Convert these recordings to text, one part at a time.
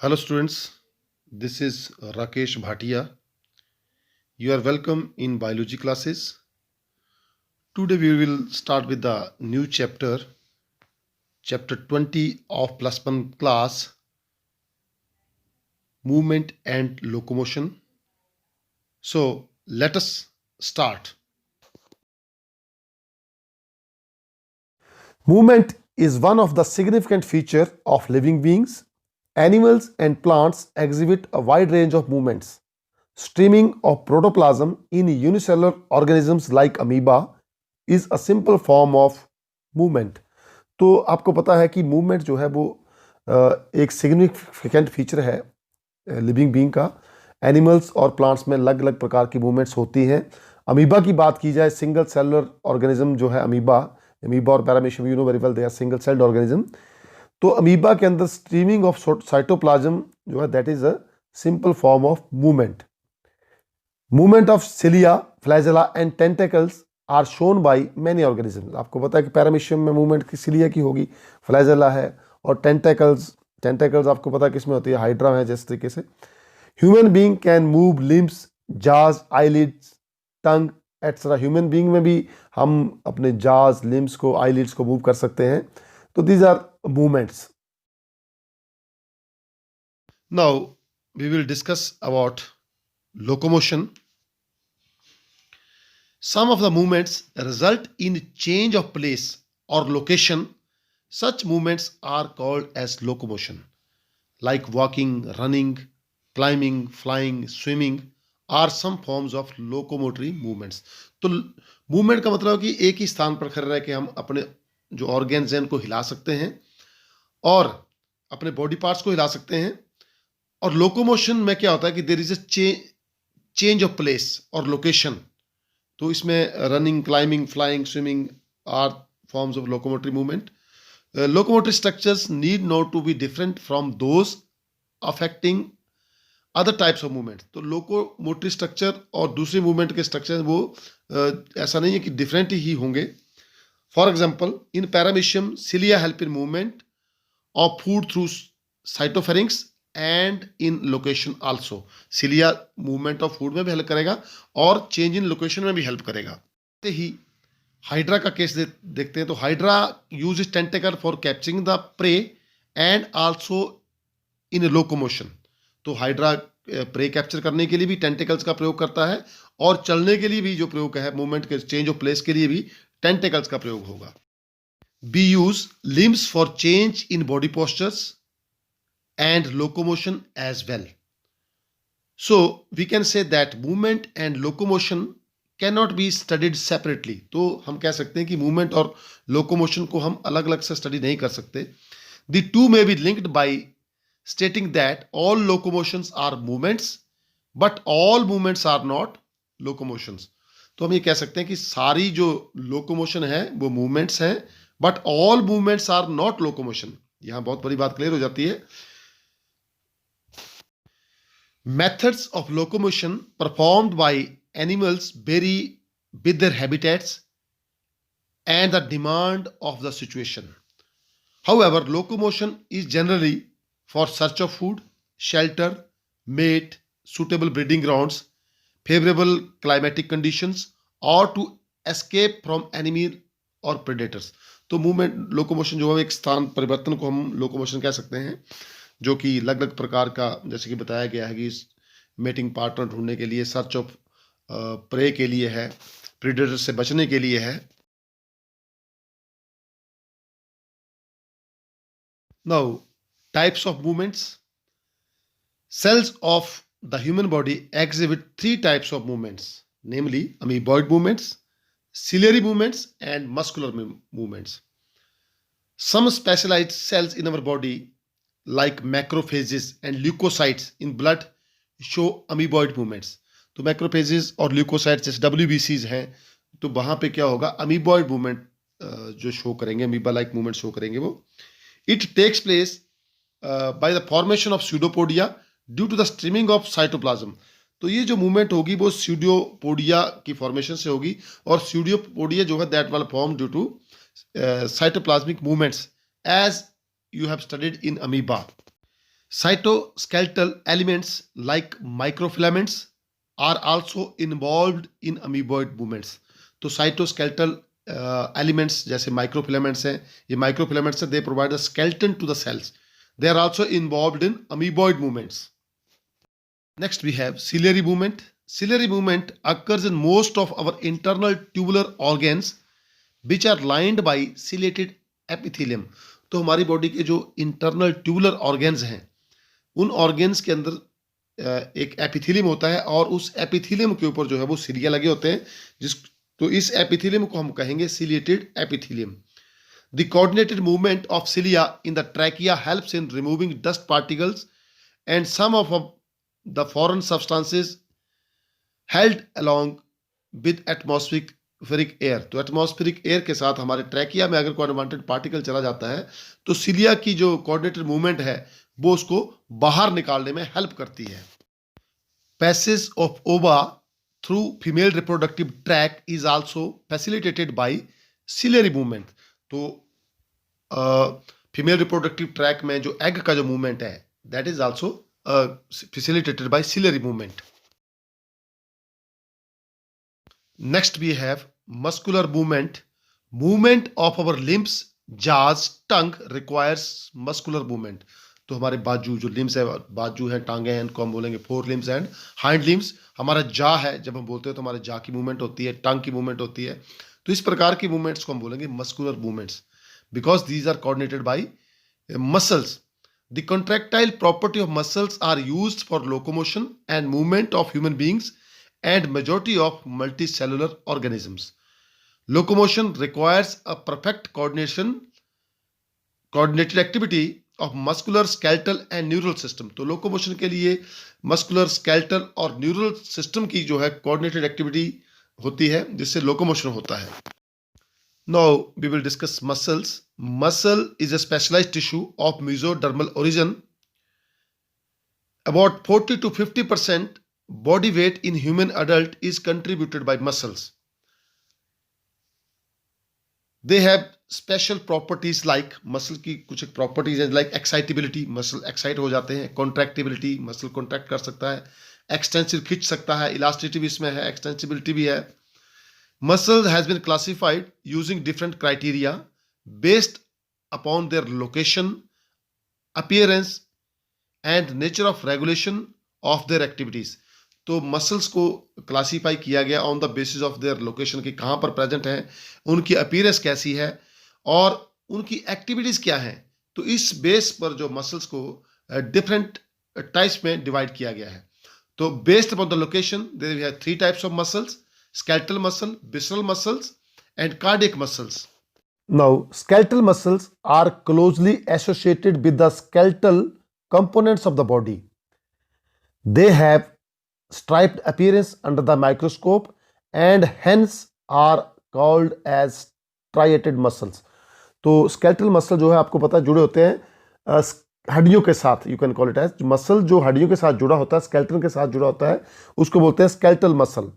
Hello, students. This is Rakesh Bhatia. You are welcome in biology classes. Today, we will start with the new chapter 20 of plus one class, movement and locomotion. So, let us start. Movement is one of the significant features of living beings. Animals and plants exhibit a wide range of movements. Streaming of protoplasm in unicellular organisms like amoeba is a simple form of movement. तो आपको पता है कि movement जो है वो एक significant feature है लिविंग बीइंग का. एनिमल्स और प्लांट्स में अलग अलग प्रकार की मूवमेंट्स होती हैं. अमीबा की बात की जाए, सिंगल सेलुलर ऑर्गेनिज्म जो है अमीबा और paramecium, you know very well, they are single celled organism. तो अमीबा के अंदर स्ट्रीमिंग ऑफ साइटोप्लाज्म जो है that is a simple form of movement. Movement of cilia, flagella and tentacles are shown by many organism. आपको पता है कि paramecium में मूवमेंट की सिलिया की होगी, फ्लैजेला है, और टेंटेकल्स आपको पता है किसमें होती है, हाइड्रा है जिस तरीके से. Human being can move limbs, जाज, आईलिड्स, टंग एट्सेट्रा. ह्यूमन बीइंग में भी हम अपने जाज, लिम्स को, आईलिड्स को मूव कर सकते हैं. तो these are movements. Now, we will discuss about locomotion. Some of the movements result in change of place or location. Such movements are called as locomotion, like walking, running, climbing, flying, swimming are some forms of locomotory movements. तो movement का मतलब है कि एक ही स्थान पर खड़े रह के हम अपने जो ऑर्गेन्स हैं उनको हिला सकते हैं और अपने बॉडी पार्ट्स को हिला सकते हैं. और लोकोमोशन में क्या होता है कि there is a change of place और लोकेशन. तो इसमें running, climbing, flying, swimming are forms of locomotory movement. Locomotory structures need not to be different from those affecting other types of movement. तो locomotory structure और दूसरी movement के structure वो ऐसा नहीं है कि डिफरेंट ही होंगे. For example, in paramecium cilia help in movement of food through cytopharynx and in location also. Cilia movement of food में भी हेल्प करेगा और चेंज इन लोकेशन में भी हेल्प करेगा. ही हाइड्रा का केस देखते हैं. तो hydra use tentacle for capturing the prey and also in locomotion. तो हाइड्रा प्रे कैप्चर करने के लिए भी टेंटेकल्स का प्रयोग करता है और चलने के लिए भी जो प्रयोग है मूवमेंट के चेंज ऑफ प्लेस के लिए भी टेंटेकल्स का प्रयोग होगा. We use limbs for change in body postures and locomotion as well. So we can say that movement and locomotion cannot be studied separately. तो हम कह सकते हैं कि मूवमेंट और लोकोमोशन को हम अलग अलग से स्टडी नहीं कर सकते. The two may be linked by stating that all locomotions are movements but all movements are not locomotions. तो हम ये कह सकते हैं कि सारी जो लोकोमोशन है वो मूवमेंट्स हैं but all movements are not locomotion. यहां बहुत बड़ी बात क्लियर हो जाती है. Methods of locomotion performed by animals very with their habitats and the demand of the situation. However, locomotion is generally for search of food, shelter, mate, suitable breeding grounds, favorable climatic conditions, or to escape from enemy or predators. तो movement locomotion जो है एक स्थान परिवर्तन को हम locomotion कह सकते हैं, जो कि अलग अलग प्रकार का, जैसे कि बताया गया है कि मेटिंग पार्टनर ढूंढने के लिए, सर्च ऑफ प्रे के लिए है, प्रेडेटर से बचने के लिए है. Now, types of movements. Cells of the human body exhibit three types of movements, namely amoeboid movements, ciliary movements, and muscular movements. Some specialized cells in our body, like macrophages and leukocytes in blood, show amoeboid movements. तो macrophages और leukocytes जैसे WBCs हैं, तो वहाँ पे क्या होगा, amoeboid movement जो शो करेंगे, amoeba like movement शो करेंगे वो. It takes place by the formation of pseudopodia due to the streaming of cytoplasm. तो ये जो मूवमेंट होगी वो स्यूडोपोडिया की फॉर्मेशन से होगी और स्यूडोपोडिया जो है that will form due to cytoplasmic movements as you have studied in amoeba. Cytoskeletal elements like microfilaments are also involved in amoeboid movements. तो साइटोस्केलेटल एलिमेंट्स जैसे माइक्रोफिलामेंट्स हैं, ये माइक्रोफिलामेंट्स हैं, they provide the skeleton to the cells. They are also involved in amoeboid movements. Next we have ciliary movement. Ciliary movement occurs in most of our internal tubular organs which are lined by ciliated epithelium. तो हमारी body के जो internal tubular organs हैं, उन organs के अंदर एक epithelium होता है और उस एपिथेलियम के ऊपर जो है वो सिलिया लगे होते हैं, तो इस एपिथेलियम को हम कहेंगे ciliated epithelium. The coordinated movement of cilia in the trachea helps in removing dust particles and some of the foreign substances held along with atmospheric air. तो एटमॉस्फेरिक एयर के साथ हमारे ट्रैकिया में अगर कोई अनवांटेड पार्टिकल चला जाता है तो सिलिया की जो कोऑर्डिनेटेड मूवमेंट है वो उसको बाहर निकालने में हेल्प करती है. पैसेज ऑफ ओवा through female reproductive tract is also facilitated bye ciliary movement. तो फीमेल रिप्रोडक्टिव ट्रैक में जो एग का जो मूवमेंट है that is also facilitated bye ciliary movement. Next we have muscular movement. Movement of our limbs, jaws, tongue requires muscular movement. तो हमारे बाजू जो लिम्स है, बाजू है, टांगे हैं, इनको हम बोलेंगे four limbs and hind limbs. हमारा जा है, जब हम बोलते हैं तो हमारे जा की मूवमेंट होती है, टंग की मूवमेंट होती है. तो इस प्रकार की मूवमेंट्स को हम बोलेंगे muscular movements because these are coordinated by muscles. The contractile property of muscles are used for locomotion and movement of human beings and majority of multicellular organisms. Locomotion requires a perfect coordinated activity of muscular, skeletal and neural system. तो locomotion के लिए muscular, skeletal और neural system की जो है coordinated activity होती है जिससे locomotion होता है. Now we will discuss muscles. Muscle is a specialized tissue of mesodermal origin. About 40 to 50% body weight in human adult is contributed by muscles. They have special properties like muscle की कुछ properties है like excitability, muscle excite हो जाते हैं, contractibility, muscle contract कर सकता है, extensive खींच सकता है, elasticity भी इसमें है, extensibility भी है. Muscle has been classified using different criteria based upon their location, appearance and nature of regulation of their activities. तो मसल्स को क्लासीफाई किया गया on the basis of their location कि कहाँ पर प्रेजेंट हैं, उनकी अपीयरेंस कैसी है और उनकी एक्टिविटीज क्या हैं. तो इस बेस पर जो मसल्स को डिफरेंट टाइप्स में डिवाइड किया गया है. तो based upon the location there we have three types of muscles: skeletal muscle, visceral muscles and cardiac muscles. Now, skeletal muscles are closely associated with the skeletal components of the body. They have striped appearance under the microscope and hence are called as striated muscles. तो skeletal muscle जो है आपको पता है जुड़े होते हैं हड्डियों के साथ. You can call it as muscle जो हड्डियों के साथ जुड़ा होता है, skeleton के साथ जुड़ा होता है, उसको बोलते हैं skeletal muscle.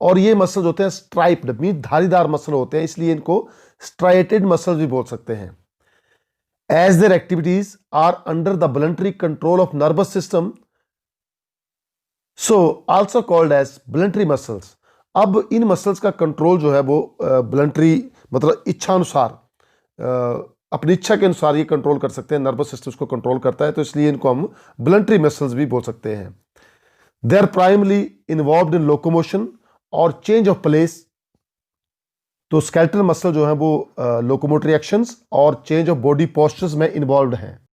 और ये मसल होते हैं स्ट्राइप्ड मीन धारीदार मसल होते हैं, इसलिए इनको स्ट्राइटेड मसल भी बोल सकते हैं. As their activities are under the voluntary control of nervous system, so also called as voluntary muscles. अब इन मसल्स का कंट्रोल जो है वो वॉलंटरी मतलब इच्छा अनुसार, अपनी इच्छा के अनुसार ये कंट्रोल कर सकते हैं, नर्वस सिस्टम को कंट्रोल करता है, तो इसलिए इनको हम वॉलंटरी मसल्स भी बोल सकते हैं. They are primarily involved in locomotion और चेंज ऑफ प्लेस. तो स्केलेटल मसल जो है वो लोकोमोटरी एक्शंस और चेंज ऑफ बॉडी पोस्चर्स में इन्वॉल्व हैं.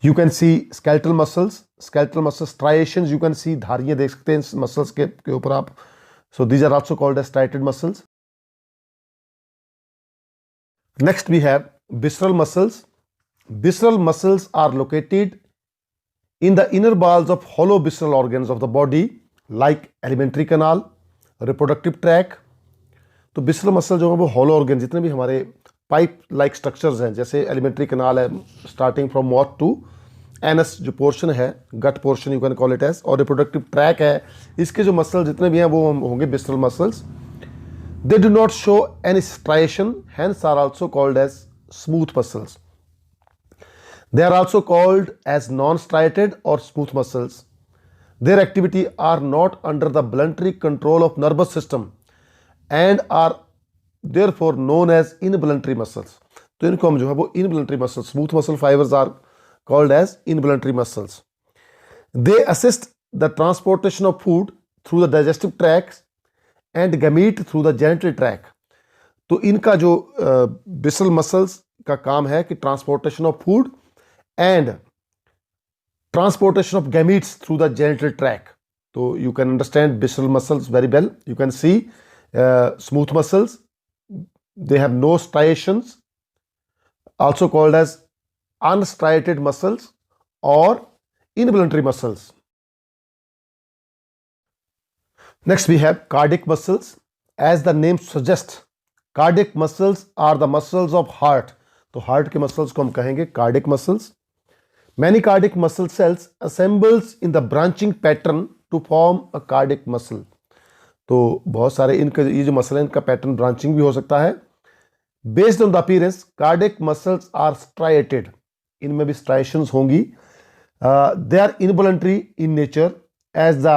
You can see skeletal muscles striations, you can see धारियां देख सकते हैं इस मसल्स के ऊपर आप. So these are also called as striated muscles. Next we have visceral muscles. Visceral muscles are located in the inner walls of hollow visceral organs of the body like alimentary canal, reproductive tract. तो visceral muscle जो है वो hollow organ, जितने भी हमारे pipe like structures हैं, जैसे alimentary canal है starting from mouth to anus जो पोर्शन है, gut portion you can call it as, और रिप्रोडक्टिव ट्रैक है, इसके जो मसल जितने भी हैं वो होंगे visceral muscles. They do not show any striation, hence are also called as smooth muscles. They are also called as non-striated or smooth muscles. Their activity are not under the voluntary control of nervous system and are therefore known as involuntary muscles. तो इनको हम जो है वो involuntary muscles, smooth muscle fibers are called as involuntary muscles. They assist the transportation of food through the digestive tract and gamete through the genital tract. तो इनका जो बिसल muscles का काम है कि transportation of food and transportation of gametes through the genital tract. तो you can understand visceral muscles very well. You can see smooth muscles, they have no striations, also called as unstriated muscles or involuntary muscles. Next we have cardiac muscles. As the name suggests, cardiac muscles are the muscles of heart. तो heart के muscles को हम कहेंगे cardiac muscles. Many cardiac muscle cells assembles in the branching pattern to form a cardiac muscle. तो बहुत सारे इनके ये जो मसल है इनका पैटर्न ब्रांचिंग भी हो सकता है. Based on the appearance cardiac muscles are striated. इनमें भी स्ट्राइएशंस होंगी. They are involuntary in nature as the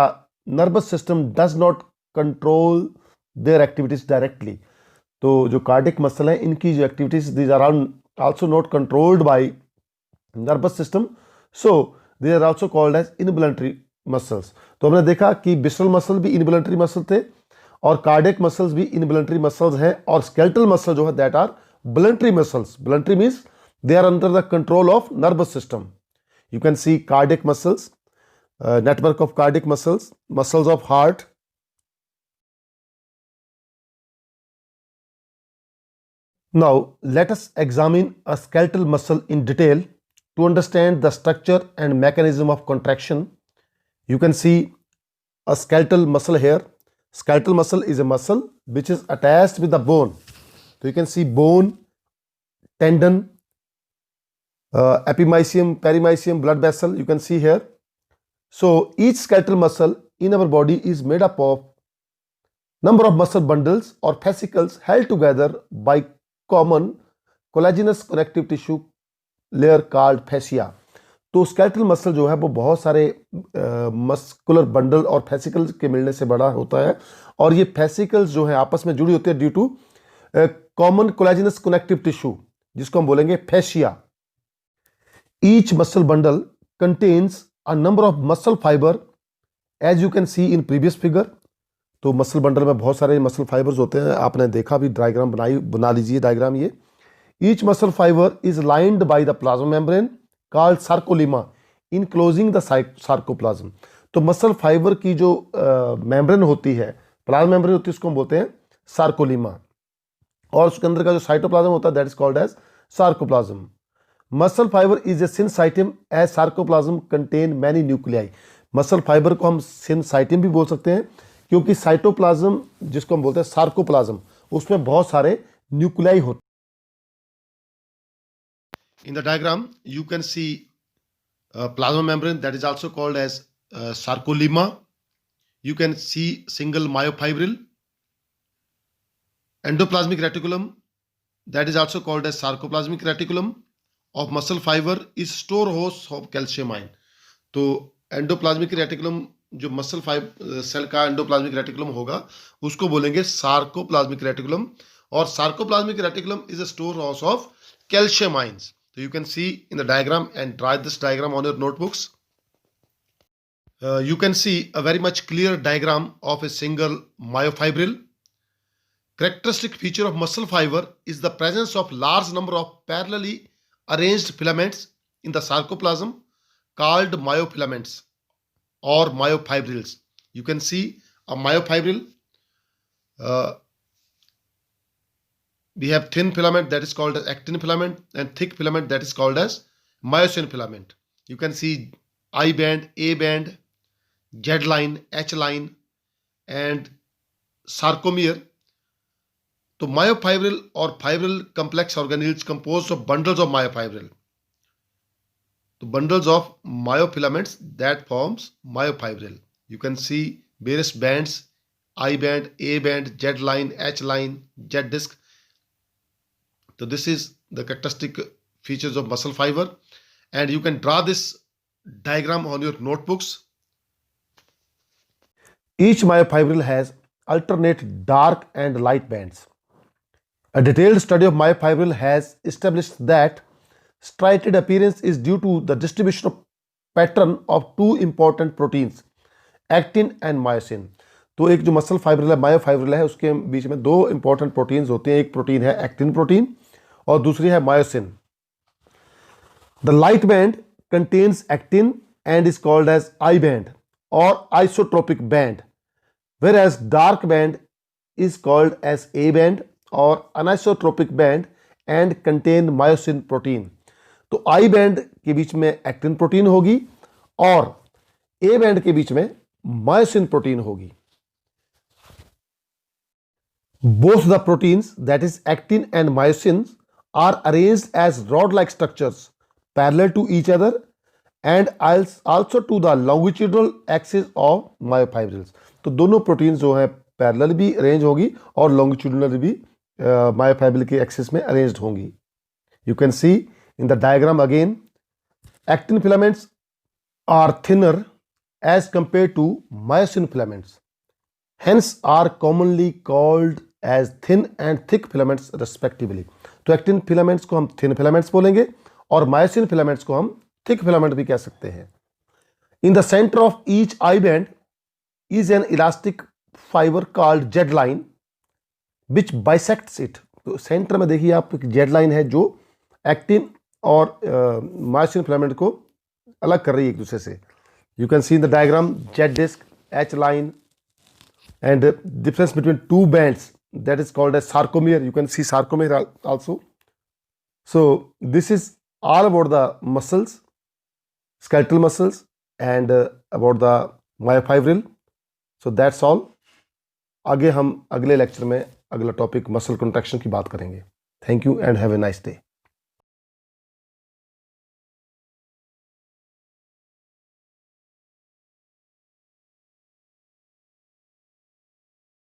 nervous system does not control their activities directly. तो जो कार्डियक मसल है इनकी जो activities these are also not controlled by nervous system, so they are also called as involuntary muscles. तो हमने देखा कि visceral muscle भी इनवॉलंटरी मसल थे और कार्डियक मसल्स भी इनवॉलंटरी मसल्स हैं और स्केलेटल मसल जो है that are voluntary muscles. Voluntary means they are under the control of nervous system. You can see cardiac muscles, network of cardiac muscles, muscles of heart. Now let us examine a skeletal muscle in detail to understand the structure and mechanism of contraction. You can see a skeletal muscle here. Skeletal muscle is a muscle which is attached with the bone. So you can see bone, tendon, epimysium, perimysium, blood vessel. You can see here. So each skeletal muscle in our body is made up of number of muscle bundles or fascicles held together by common collagenous connective tissue layer called fascia. तो skeletal muscle जो है वो बहुत सारे muscular bundle और fascicles के मिलने से बड़ा होता है और ये फैसिकल्स जो है आपस में जुड़ी होती है due to common collagenous connective tissue जिसको हम बोलेंगे fascia. Each muscle bundle contains a number of muscle fibre as you can see in previous figure. तो मसल बंडल में बहुत सारे मसल फाइबर्स होते हैं, आपने देखा भी, डायग्राम बना लीजिए डायग्राम ये. Each muscle fibre is lined by the plasma membrane called sarcolemma enclosing the sarcoplasm. तो मसल फाइबर की जो मेम्ब्रेन होती है, प्लाज्मा मेम्ब्रेन होती है, उसको हम बोलते हैं सार्कोलीमा और उसके अंदर का जो साइटोप्लाज्म होता है that is called as sarcoplasm. Muscle fibre is a syncytium as sarcoplasm contain many nuclei. Muscle fibre को हम सिनसाइटियम भी बोल सकते हैं क्योंकि साइटोप्लाज्म जिसको हम बोलते हैं सार्कोप्लाज्म उसमें बहुत सारे न्यूक्लियाई होते हैं. In the diagram, you can see plasma membrane that is also called as sarcolemma. You can see single myofibril, endoplasmic reticulum that is also called as sarcoplasmic reticulum of muscle fiber is storehouse of calcium ion. तो endoplasmic reticulum जो muscle fibre cell का endoplasmic reticulum होगा उसको बोलेंगे sarcoplasmic reticulum और sarcoplasmic reticulum is a store house of calcium ions. So you can see in the diagram and draw this diagram on your notebooks. You can see a very much clear diagram of a single myofibril. Characteristic feature of muscle fiber is the presence of large number of parallelly arranged filaments in the sarcoplasm called myofilaments or myofibrils. You can see a myofibril. We have thin filament that is called as actin filament and thick filament that is called as myosin filament. You can see I band, A band, Z line, H line and sarcomere. तो myofibril or fibril complex organelles composed of bundles of myofibril. तो bundles of myofilaments that forms myofibril. You can see various bands, I band, A band, Z line, H line, Z disc. So this is the characteristic features of muscle fiber and you can draw this diagram on your notebooks. Each myofibril has alternate dark and light bands. A detailed study of myofibril has established that striated appearance is due to the distribution of pattern of two important proteins, actin and myosin. तो एक जो muscle fibril है, myofibril है, उसके बीच में दो important proteins होते हैं. एक प्रोटीन है एक्टिन प्रोटीन और दूसरी है myosin. The light band contains actin and is called as I band और isotropic band, whereas dark band is called as A band or anisotropic band and contain myosin protein. तो I band के बीच में actin protein होगी और A band के बीच में myosin protein होगी. Both the proteins, that is actin and myosin, are arranged as rod-like structures parallel to each other and also to the longitudinal axis of myofibrils. तो दोनों protein जो है parallel भी arrange होगी और लॉन्गिट्यूडिनल भी myofibril के एक्सिस में अरेंज्ड होंगी. You can see in the diagram again, actin filaments are thinner as compare to myosin filaments, hence are commonly called as thin and thick filaments respectively. तो actin filaments को हम thin filaments बोलेंगे और myosin filaments को हम thick filament भी कह सकते हैं. In the centre of each I band is an elastic fiber called Z line which bisects it. तो सेंटर में देखिए आप जेड लाइन है जो एक्टिन और मायोसिन फिलामेंट को अलग कर रही है एक दूसरे से. You can see in the diagram Z disc, H line and difference between two bands that is called as sarcomere. You can see sarcomere also. So this is all about the muscles, skeletal muscles and about the myofibril. So that's all. आगे हम अगले lecture में अगला topic muscle contraction की बात करेंगे. Thank you and have a nice day.